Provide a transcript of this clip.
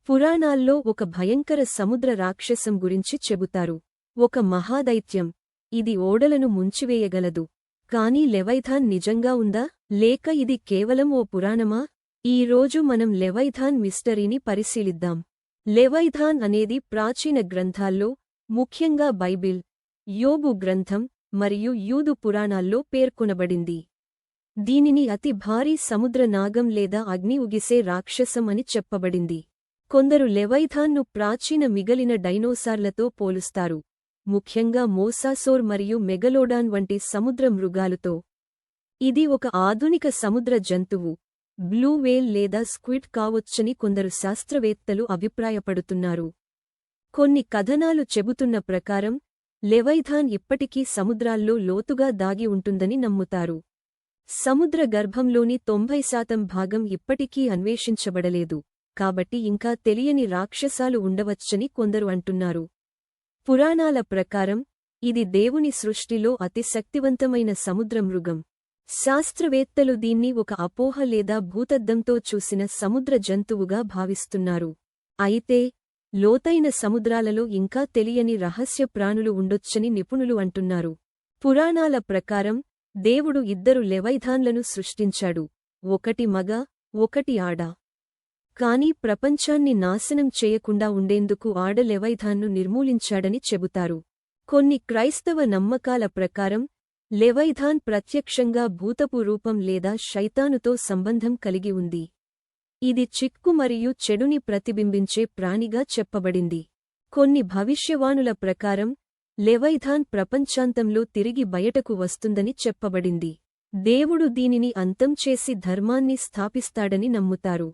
పురాణాల్లో ఒక భయంకర సముద్ర రాక్షసం గురించి చెబుతారు. ఒక మహాదైత్యం. ఇది ఓడలను ముంచివేయగలదు. కాని లెవైథాన్ నిజంగా ఉందా, లేక ఇది కేవలం ఓ పురాణమా? ఈ రోజు మనం లెవైథాన్ మిస్టరీని పరిశీలిద్దాం. లెవైథాన్ అనేది ప్రాచీన గ్రంథాల్లో, ముఖ్యంగా బైబిల్, యోబు గ్రంథం మరియు యూదు పురాణాల్లో పేర్కొనబడింది. దీనిని అతి భారీ సముద్ర నాగం లేదా అగ్ని ఉగిసే రాక్షసం అని చెప్పబడింది. కొందరు లెవైథాన్ను ప్రాచీన మిగలిన డైనోసార్లతో పోలుస్తారు, ముఖ్యంగా మోసాసోర్ మరియు మెగలోడాన్ వంటి సముద్ర మృగాలుతో. ఇది ఒక ఆధునిక సముద్ర జంతువు, బ్లూ వేల్ లేదా స్క్విడ్ కావొచ్చని కొందరు శాస్త్రవేత్తలు అభిప్రాయపడుతున్నారు. కొన్ని కథనాలు చెబుతున్న ప్రకారం లెవైథాన్ ఇప్పటికీ సముద్రాల్లో లోతుగా దాగి ఉంటుందని నమ్ముతారు. సముద్ర గర్భంలోని 90% భాగం ఇప్పటికీ అన్వేషించబడలేదు, కాబట్టి ఇంకా తెలియని రాక్షసాలు ఉండవచ్చని కొందరు అంటున్నారు. పురాణాల ప్రకారం ఇది దేవుని సృష్టిలో అతి శక్తివంతమైన సముద్ర మృగం. శాస్త్రవేత్తలు దీన్ని ఒక అపోహ లేదా భూతద్దంతో చూసిన సముద్ర జంతువుగా భావిస్తున్నారు. అయితే లోతైన సముద్రాలలో ఇంకా తెలియని రహస్య ప్రాణులు ఉండొచ్చని నిపుణులు అంటున్నారు. పురాణాల ప్రకారం దేవుడు 2 లెవైథాన్లను సృష్టించాడు, ఒకటి మగ, ఒకటి ఆడ. కాని ప్రపంచాన్ని నాశనం చేయకుండా ఉండేందుకు ఆడ లెవైథాన్ను నిర్మూలించాడని చెబుతారు. కొన్ని క్రైస్తవ నమ్మకాల ప్రకారం లెవైథాన్ ప్రత్యక్షంగా భూతపు రూపం లేదా శైతానుతో సంబంధం కలిగి ఉంది. ఇది చిక్కు మరియు చెడుని ప్రతిబింబించే ప్రాణిగా చెప్పబడింది. కొన్ని భవిష్యవాణుల ప్రకారం లెవైథాన్ ప్రపంచాంతంలో తిరిగి బయటకు వస్తుందని చెప్పబడింది. దేవుడు దీనిని అంతం చేసి ధర్మాన్ని స్థాపిస్తాడని నమ్ముతారు.